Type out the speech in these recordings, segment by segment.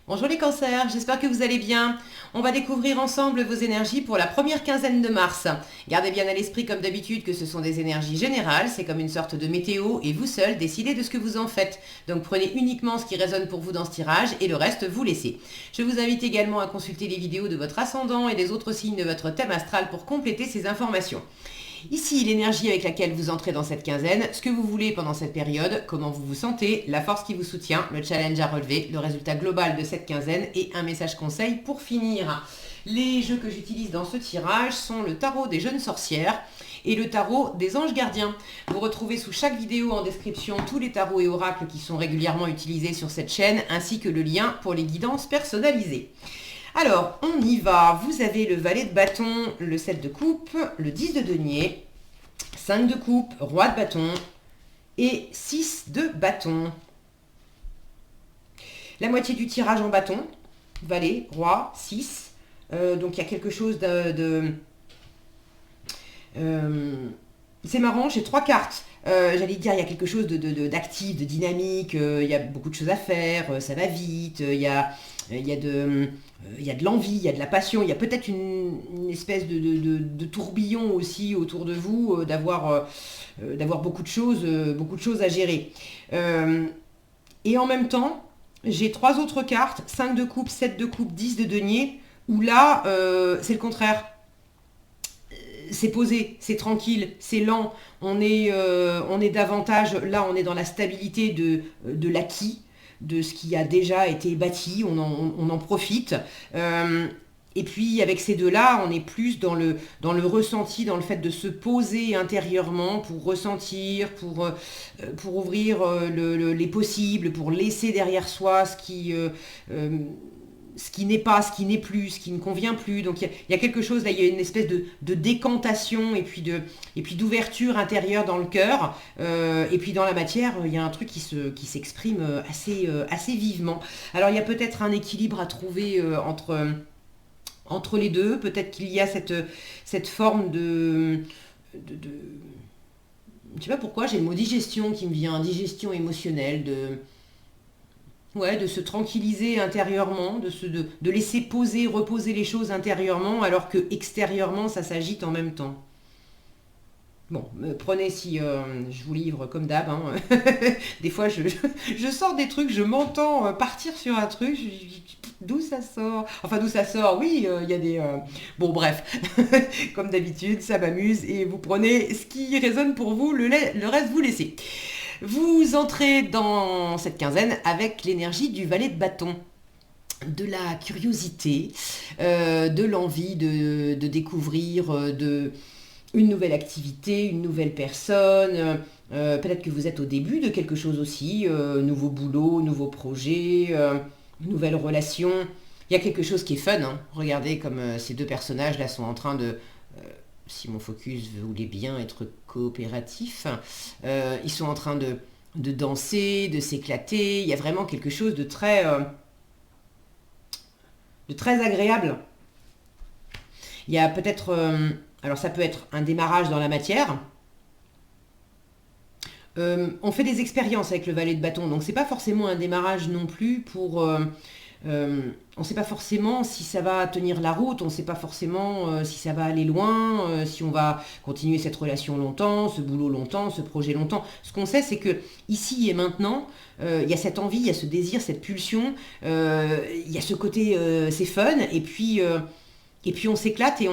Bonjour les cancers, j'espère que vous allez bien. On va découvrir ensemble vos énergies pour la première quinzaine de mars. Gardez bien à l'esprit comme d'habitude que ce sont des énergies générales, c'est comme une sorte de météo et vous seul décidez de ce que vous en faites. Donc prenez uniquement ce qui résonne pour vous dans ce tirage et le reste vous laissez. Je vous invite également à consulter les vidéos de votre ascendant et des autres signes de votre thème astral pour compléter ces informations. Ici, l'énergie avec laquelle vous entrez dans cette quinzaine, ce que vous voulez pendant cette période, comment vous vous sentez, la force qui vous soutient, le challenge à relever, le résultat global de cette quinzaine et un message conseil pour finir. Les jeux que j'utilise dans ce tirage sont le tarot des jeunes sorcières et le tarot des anges gardiens. Vous retrouvez sous chaque vidéo en description tous les tarots et oracles qui sont régulièrement utilisés sur cette chaîne, ainsi que le lien pour les guidances personnalisées. Alors, on y va. Vous avez le valet de bâton, le 7 de coupe, le 10 de denier, 5 de coupe, roi de bâton et 6 de bâton. La moitié du tirage en bâton, valet, roi, 6. Donc, il y a quelque chose c'est marrant, j'ai 3 cartes. J'allais dire, il y a quelque chose d'actif, de dynamique, il y a beaucoup de choses à faire, ça va vite, il y a de l'envie, il y a de la passion, il y a peut-être une espèce de tourbillon aussi autour de vous, d'avoir beaucoup de choses à gérer. Et en même temps, j'ai 3 autres cartes, 5 de coupe, 7 de coupe, 10 de denier, où là, c'est le contraire. C'est posé, c'est tranquille, c'est lent, on est davantage, là on est dans la stabilité de l'acquis, de ce qui a déjà été bâti, on en profite. Et puis avec ces deux-là, on est plus dans le ressenti, dans le fait de se poser intérieurement pour ressentir, pour ouvrir les possibles, pour laisser derrière soi ce qui n'est pas, ce qui n'est plus, ce qui ne convient plus. Donc il y a quelque chose, là, il y a une espèce de décantation et puis d'ouverture intérieure dans le cœur. Et puis dans la matière, il y a un truc qui s'exprime assez vivement. Alors il y a peut-être un équilibre à trouver entre les deux. Peut-être qu'il y a cette forme je ne sais pas pourquoi, j'ai le mot digestion qui me vient, digestion émotionnelle, de se tranquilliser intérieurement, de laisser poser, reposer les choses intérieurement, alors que extérieurement, ça s'agite en même temps. Bon, prenez si je vous livre comme d'hab. Hein. Des fois, je sors des trucs, je m'entends partir sur un truc, d'où ça sort? Enfin, d'où ça sort? Oui, il y a des... Bon, bref, comme d'habitude, ça m'amuse, et vous prenez ce qui résonne pour vous, le reste, vous laissez. Vous entrez dans cette quinzaine avec l'énergie du valet de bâton, de la curiosité, de l'envie de découvrir une nouvelle activité, une nouvelle personne. Peut-être que vous êtes au début de quelque chose aussi, nouveau boulot, nouveau projet, nouvelle relation. Il y a quelque chose qui est fun. Hein. Regardez comme ces deux personnages là sont en train si mon focus voulait bien être coopératif, ils sont en train de danser, de s'éclater. Il y a vraiment quelque chose de très agréable. Il y a peut-être... alors ça peut être un démarrage dans la matière. On fait des expériences avec le valet de bâton, donc c'est pas forcément un démarrage non plus pour... on ne sait pas forcément si ça va tenir la route, on ne sait pas forcément si ça va aller loin, si on va continuer cette relation longtemps, ce boulot longtemps, ce projet longtemps. Ce qu'on sait, c'est que ici et maintenant, il y a cette envie, il y a ce désir, cette pulsion, il y a ce côté c'est fun, et puis on s'éclate et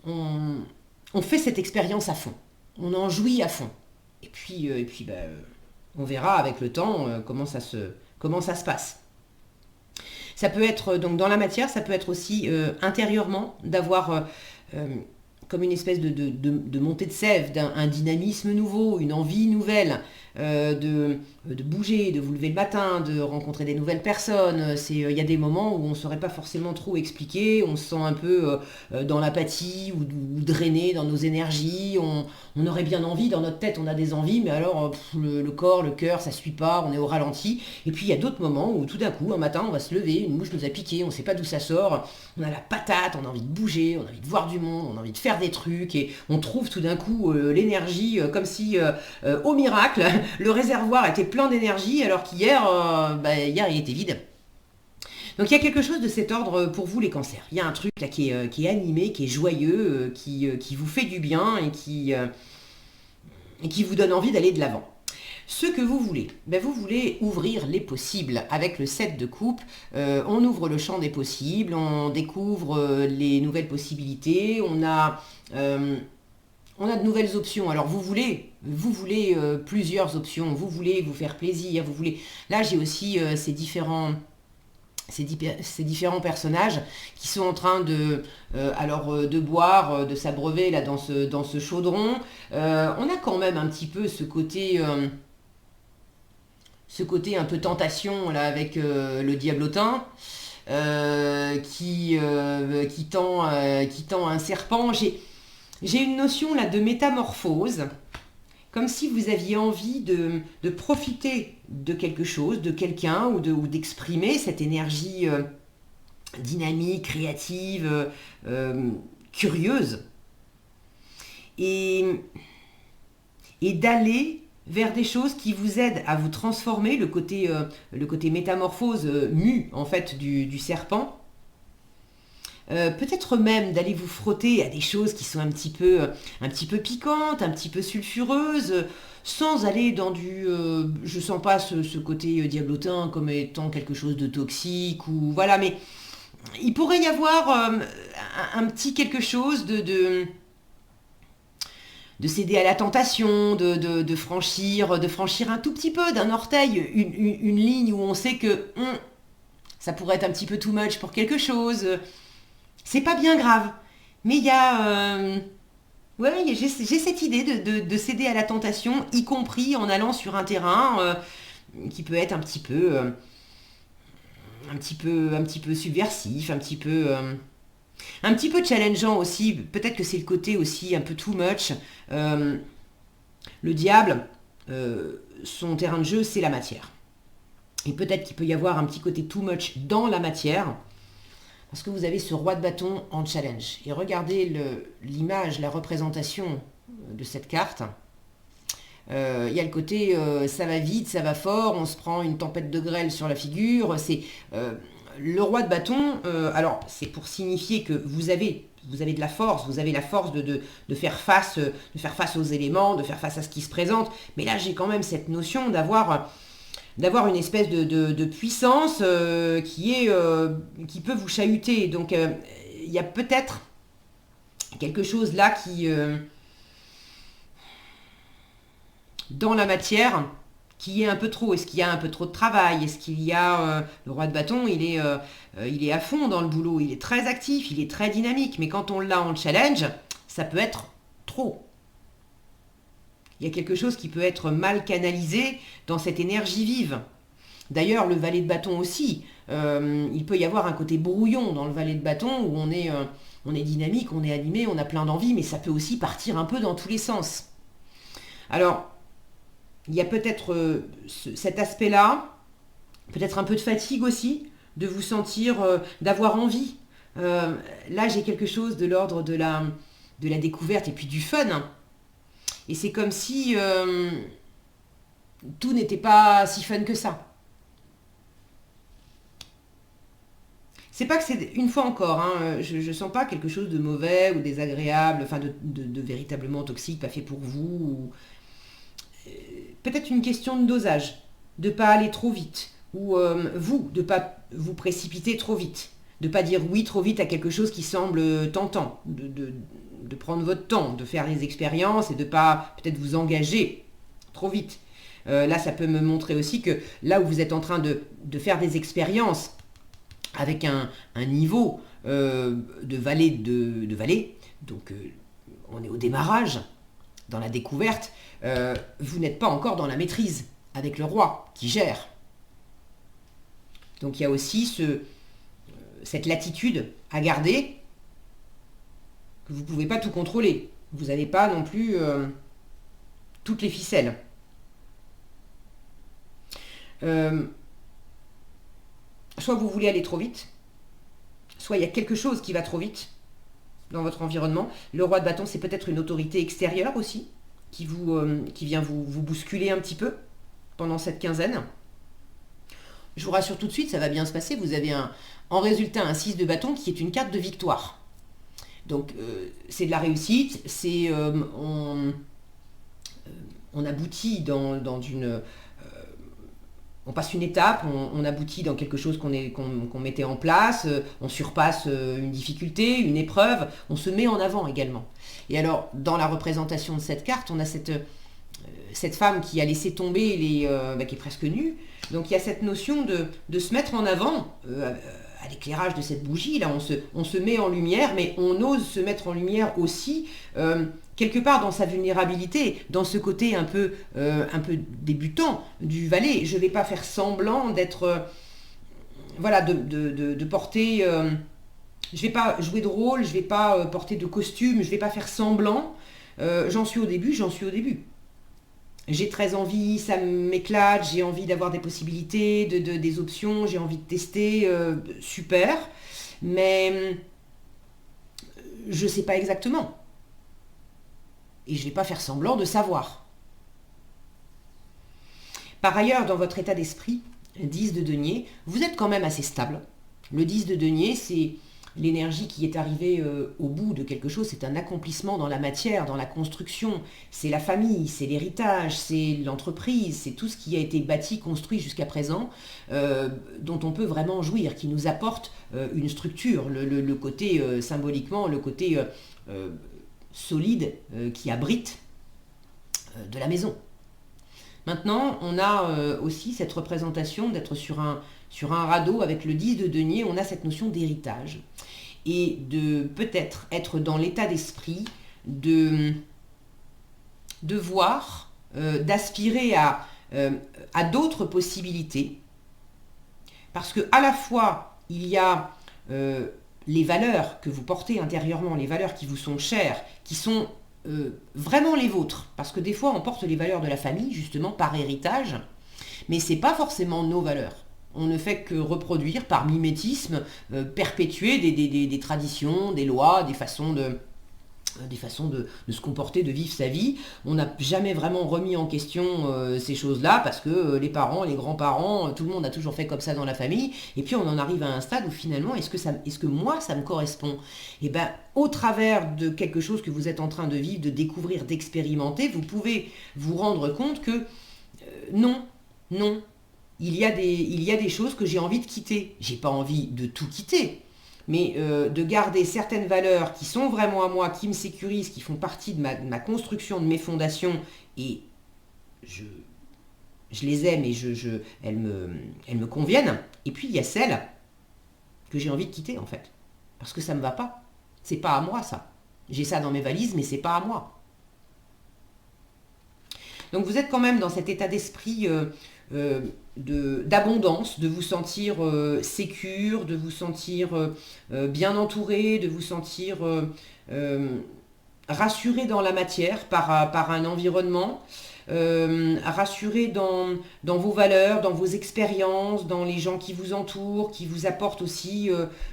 on fait cette expérience à fond. On en jouit à fond. Et puis on verra avec le temps comment ça se passe. Ça peut être, donc dans la matière, ça peut être aussi intérieurement, d'avoir comme une espèce de montée de sève, un dynamisme nouveau, une envie nouvelle, de bouger, de vous lever le matin, de rencontrer des nouvelles personnes. Il y a des moments où on ne saurait pas forcément trop expliquer, on se sent un peu dans l'apathie ou drainé dans nos énergies, on aurait bien envie, dans notre tête on a des envies, mais alors le corps, le cœur, ça ne suit pas, on est au ralenti. Et puis il y a d'autres moments où tout d'un coup, un matin, on va se lever, une mouche nous a piqué, on ne sait pas d'où ça sort, on a la patate, on a envie de bouger, on a envie de voir du monde, on a envie de faire des trucs, et on trouve tout d'un coup l'énergie comme si, au miracle, le réservoir était plein d'énergie, alors qu'hier, hier il était vide. Donc il y a quelque chose de cet ordre pour vous les cancers. Il y a un truc là qui est animé, qui est joyeux, qui vous fait du bien et qui vous donne envie d'aller de l'avant. Ce que vous voulez, ben vous voulez ouvrir les possibles avec le 7 de coupe. On ouvre le champ des possibles, on découvre les nouvelles possibilités, on a de nouvelles options. Alors vous voulez plusieurs options, vous voulez vous faire plaisir, vous voulez... Là j'ai aussi ces différents personnages qui sont en train de boire, de s'abreuver là dans ce chaudron. On a quand même un petit peu ce côté un peu tentation là avec le diablotin qui tend un serpent. J'ai une notion là de métamorphose, comme si vous aviez envie de profiter de quelque chose, de quelqu'un, ou d'exprimer cette énergie dynamique, créative, curieuse, et d'aller vers des choses qui vous aident à vous transformer, le côté métamorphose mu en fait du serpent. Peut-être même d'aller vous frotter à des choses qui sont un petit peu piquantes, un petit peu sulfureuses, sans aller dans je sens pas ce côté diablotin comme étant quelque chose de toxique, ou voilà, mais il pourrait y avoir un petit quelque chose de céder à la tentation, de franchir un tout petit peu d'un orteil, une ligne où on sait que ça pourrait être un petit peu too much pour quelque chose. C'est pas bien grave, mais il y a... j'ai cette idée de céder à la tentation, y compris en allant sur un terrain qui peut être un petit peu subversif, un petit peu challengeant aussi. Peut-être que c'est le côté aussi un peu too much. Le diable, son terrain de jeu, c'est la matière. Et peut-être qu'il peut y avoir un petit côté too much dans la matière, parce que vous avez ce roi de bâton en challenge. Et regardez l'image, la représentation de cette carte. Il y a le côté ça va vite, ça va fort, on se prend une tempête de grêle sur la figure. C'est le roi de bâton. Alors c'est pour signifier que vous avez de la force, vous avez la force de faire face aux éléments, de faire face à ce qui se présente. Mais là j'ai quand même cette notion d'avoir une espèce de puissance qui peut vous chahuter. Donc il y a peut-être quelque chose là qui dans la matière qui est un peu trop. Est-ce qu'il y a un peu trop de travail? Est-ce qu'il y a le roi de bâton, il est à fond dans le boulot, il est très actif, il est très dynamique, mais quand on l'a en challenge, ça peut être trop. Il y a quelque chose qui peut être mal canalisé dans cette énergie vive. D'ailleurs, le valet de bâton aussi, il peut y avoir un côté brouillon dans le valet de bâton où on est dynamique, on est animé, on a plein d'envie, mais ça peut aussi partir un peu dans tous les sens. Alors, il y a peut-être cet aspect-là, peut-être un peu de fatigue aussi, de vous sentir, d'avoir envie. Là, j'ai quelque chose de l'ordre de la découverte et puis du fun. Et c'est comme si tout n'était pas si fun que ça. C'est pas que c'est, une fois encore, hein, je sens pas quelque chose de mauvais ou désagréable, enfin de véritablement toxique, pas fait pour vous. Peut-être une question de dosage, de pas aller trop vite, ou de pas vous précipiter trop vite, de pas dire oui trop vite à quelque chose qui semble tentant, de prendre votre temps, de faire des expériences et de pas peut-être vous engager trop vite. Là, ça peut me montrer aussi que là où vous êtes en train de faire des expériences avec un niveau de valet, donc on est au démarrage, dans la découverte, vous n'êtes pas encore dans la maîtrise avec le roi qui gère. Donc il y a aussi cette latitude à garder, que vous ne pouvez pas tout contrôler. Vous n'avez pas non plus toutes les ficelles. Soit vous voulez aller trop vite, soit il y a quelque chose qui va trop vite dans votre environnement. Le roi de bâton, c'est peut-être une autorité extérieure aussi, qui vient vous bousculer un petit peu pendant cette quinzaine. Je vous rassure tout de suite, ça va bien se passer. Vous avez en résultat un 6 de bâton qui est une carte de victoire. Donc c'est de la réussite, on aboutit dans une... on passe une étape, on aboutit dans quelque chose qu'on mettait en place, on surpasse une difficulté, une épreuve, on se met en avant également. Et alors, dans la représentation de cette carte, on a cette femme qui a laissé tomber, qui est presque nue. Donc il y a cette notion de se mettre en avant, à l'éclairage de cette bougie, là on se met en lumière, mais on ose se mettre en lumière aussi, quelque part dans sa vulnérabilité, dans ce côté un peu débutant du valet. Je ne vais pas faire semblant d'être, voilà, de porter... je ne vais pas jouer de rôle, je ne vais pas porter de costume, je ne vais pas faire semblant. J'en suis au début. J'ai très envie, ça m'éclate, j'ai envie d'avoir des possibilités, des options, j'ai envie de tester, super. Mais je ne sais pas exactement. Et je ne vais pas faire semblant de savoir. Par ailleurs, dans votre état d'esprit, 10 de denier, vous êtes quand même assez stable. Le 10 de denier, c'est l'énergie qui est arrivée au bout de quelque chose, c'est un accomplissement dans la matière, dans la construction, c'est la famille, c'est l'héritage, c'est l'entreprise, c'est tout ce qui a été bâti, construit jusqu'à présent, dont on peut vraiment jouir, qui nous apporte une structure, le côté symboliquement, le côté solide qui abrite de la maison. Maintenant, on a aussi cette représentation d'être sur un radeau avec le 10 de denier, on a cette notion d'héritage. Et de peut-être être dans l'état d'esprit de voir, d'aspirer à d'autres possibilités. Parce que à la fois, il y a les valeurs que vous portez intérieurement, les valeurs qui vous sont chères, qui sont vraiment les vôtres. Parce que des fois, on porte les valeurs de la famille, justement, par héritage, mais ce n'est pas forcément nos valeurs. On ne fait que reproduire par mimétisme, perpétuer des traditions, des lois, des façons de se comporter, de vivre sa vie. On n'a jamais vraiment remis en question ces choses-là parce que les parents, les grands-parents, tout le monde a toujours fait comme ça dans la famille. Et puis on en arrive à un stade où finalement, est-ce que moi, ça me correspond? Et bien, au travers de quelque chose que vous êtes en train de vivre, de découvrir, d'expérimenter, vous pouvez vous rendre compte que non. Il y a des choses que j'ai envie de quitter. J'ai pas envie de tout quitter, mais de garder certaines valeurs qui sont vraiment à moi, qui me sécurisent, qui font partie de ma construction, de mes fondations, et je les aime et elles me conviennent. Et puis il y a celles que j'ai envie de quitter en fait, parce que ça me va pas. C'est pas à moi ça. J'ai ça dans mes valises, mais c'est pas à moi. Donc vous êtes quand même dans cet état d'esprit d'abondance, de vous sentir sécure, de vous sentir bien entouré, de vous sentir rassuré dans la matière par un environnement, rassuré dans vos valeurs, dans vos expériences, dans les gens qui vous entourent, qui vous apportent aussi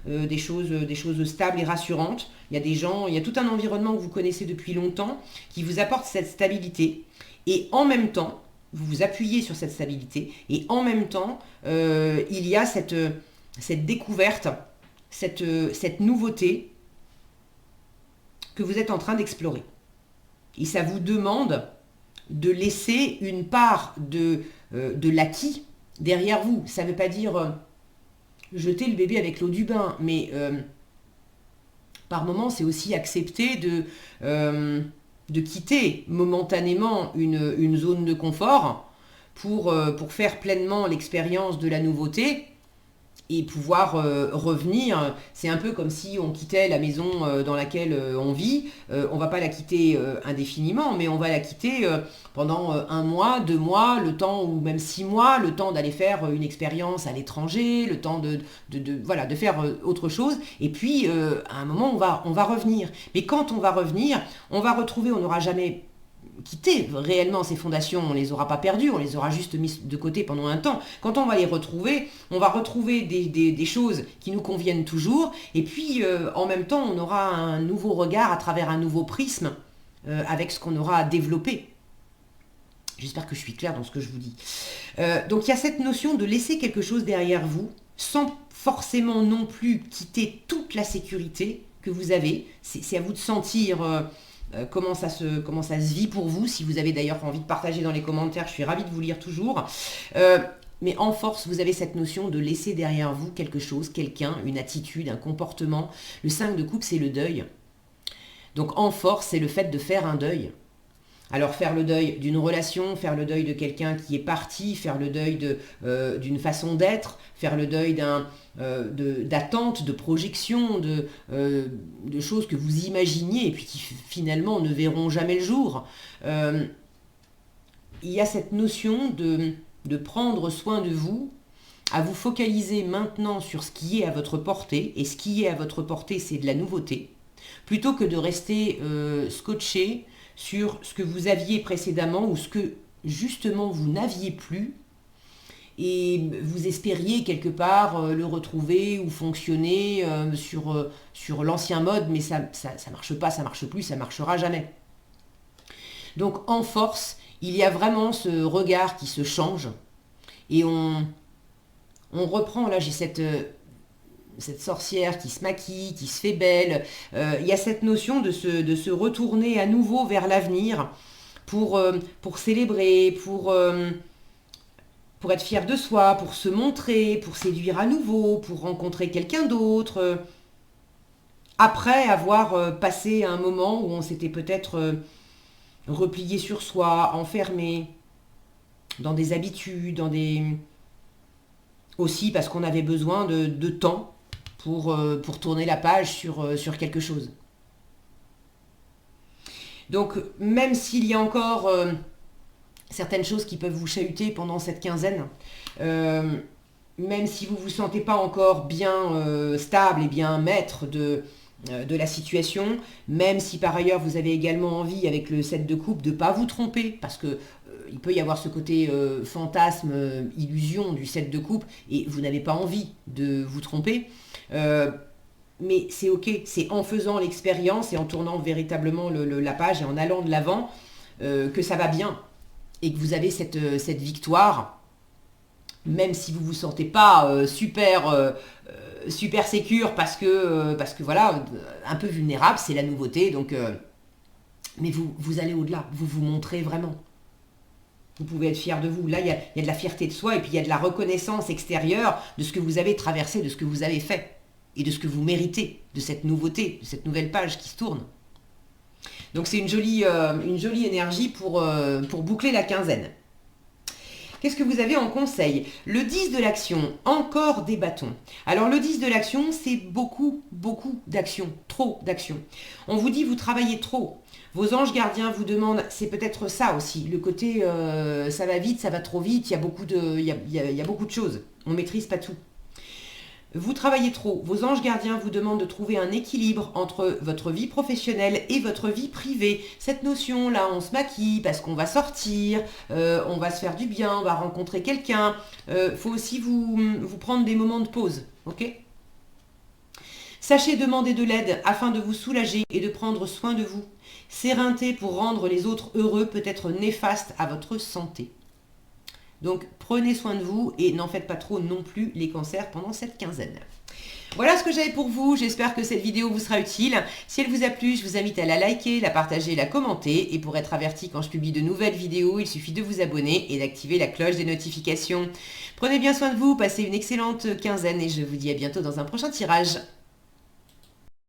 des choses stables et rassurantes. Il y a des gens, il y a tout un environnement que vous connaissez depuis longtemps qui vous apporte cette stabilité. Et en même temps, vous vous appuyez sur cette stabilité et en même temps, il y a cette découverte, cette nouveauté que vous êtes en train d'explorer. Et ça vous demande de laisser une part de l'acquis derrière vous. Ça ne veut pas dire jeter le bébé avec l'eau du bain, mais par moments, c'est aussi accepter de quitter momentanément une zone de confort pour faire pleinement l'expérience de la nouveauté et pouvoir revenir. C'est un peu comme si on quittait la maison dans laquelle on vit. On ne va pas la quitter indéfiniment, mais on va la quitter pendant 1 mois, 2 mois, le temps, ou même 6 mois, le temps d'aller faire une expérience à l'étranger, le temps de faire autre chose. Et puis, à un moment, on va revenir. Mais quand on va revenir, on va retrouver, on n'aura jamais quitté réellement ces fondations, on ne les aura pas perdues, on les aura juste mises de côté pendant un temps. Quand on va les retrouver, on va retrouver des choses qui nous conviennent toujours, et puis en même temps, on aura un nouveau regard à travers un nouveau prisme avec ce qu'on aura développé. J'espère que je suis claire dans ce que je vous dis. Donc il y a cette notion de laisser quelque chose derrière vous, sans forcément non plus quitter toute la sécurité que vous avez. C'est à vous de sentir comment ça se vit pour vous. Si vous avez d'ailleurs envie de partager dans les commentaires, je suis ravie de vous lire toujours. Mais en force, vous avez cette notion de laisser derrière vous quelque chose, quelqu'un, une attitude, un comportement. Le 5 de coupe, c'est le deuil. Donc en force, c'est le fait de faire un deuil. Alors faire le deuil d'une relation, faire le deuil de quelqu'un qui est parti, faire le deuil d'une façon d'être, faire le deuil d'attente, de projection, de choses que vous imaginiez et puis qui finalement ne verront jamais le jour. Il y a cette notion de prendre soin de vous, à vous focaliser maintenant sur ce qui est à votre portée, et ce qui est à votre portée, c'est de la nouveauté, plutôt que de rester scotché sur ce que vous aviez précédemment ou ce que justement vous n'aviez plus et vous espériez quelque part le retrouver ou fonctionner sur l'ancien mode, mais ça marche pas, ça marche plus, ça marchera jamais. Donc en force, il y a vraiment ce regard qui se change et on reprend, là j'ai cette sorcière qui se maquille, qui se fait belle. Il y a cette notion de se retourner à nouveau vers l'avenir pour célébrer, pour être fier de soi, pour se montrer, pour séduire à nouveau, pour rencontrer quelqu'un d'autre. Après avoir passé un moment où on s'était peut-être replié sur soi, enfermé dans des habitudes, aussi parce qu'on avait besoin de temps pour tourner la page sur quelque chose. Donc, même s'il y a encore certaines choses qui peuvent vous chahuter pendant cette quinzaine, même si vous ne vous sentez pas encore bien stable et bien maître de la situation, même si par ailleurs vous avez également envie avec le 7 de coupe de ne pas vous tromper, parce que il peut y avoir ce côté fantasme, illusion du 7 de coupe, et vous n'avez pas envie de vous tromper. Mais c'est ok, c'est en faisant l'expérience et en tournant véritablement la page et en allant de l'avant que ça va bien et que vous avez cette victoire, même si vous ne vous sentez pas super sécure parce que voilà, un peu vulnérable, c'est la nouveauté, donc mais vous allez au-delà, vous vous montrez vraiment. Vous pouvez être fier de vous. Là, il y a de la fierté de soi et puis il y a de la reconnaissance extérieure de ce que vous avez traversé, de ce que vous avez fait et de ce que vous méritez, de cette nouveauté, de cette nouvelle page qui se tourne. Donc c'est une jolie énergie pour boucler la quinzaine. Qu'est-ce que vous avez en conseil? Le 10 de l'action, encore des bâtons. Alors le 10 de l'action, c'est beaucoup d'action, trop d'action. On vous dit vous travaillez trop. Vos anges gardiens vous demandent, c'est peut-être ça aussi, le côté ça va vite, ça va trop vite, il y a beaucoup de choses, on ne maîtrise pas tout. Vous travaillez trop, vos anges gardiens vous demandent de trouver un équilibre entre votre vie professionnelle et votre vie privée. Cette notion-là, on se maquille parce qu'on va sortir, on va se faire du bien, on va rencontrer quelqu'un. Faut aussi vous prendre des moments de pause, ok? Sachez demander de l'aide afin de vous soulager et de prendre soin de vous. S'éreinter pour rendre les autres heureux peut être néfaste à votre santé. Donc prenez soin de vous et n'en faites pas trop non plus les cancers pendant cette quinzaine. Voilà ce que j'avais pour vous, j'espère que cette vidéo vous sera utile. Si elle vous a plu, je vous invite à la liker, la partager, la commenter. Et pour être averti quand je publie de nouvelles vidéos, il suffit de vous abonner et d'activer la cloche des notifications. Prenez bien soin de vous, passez une excellente quinzaine et je vous dis à bientôt dans un prochain tirage.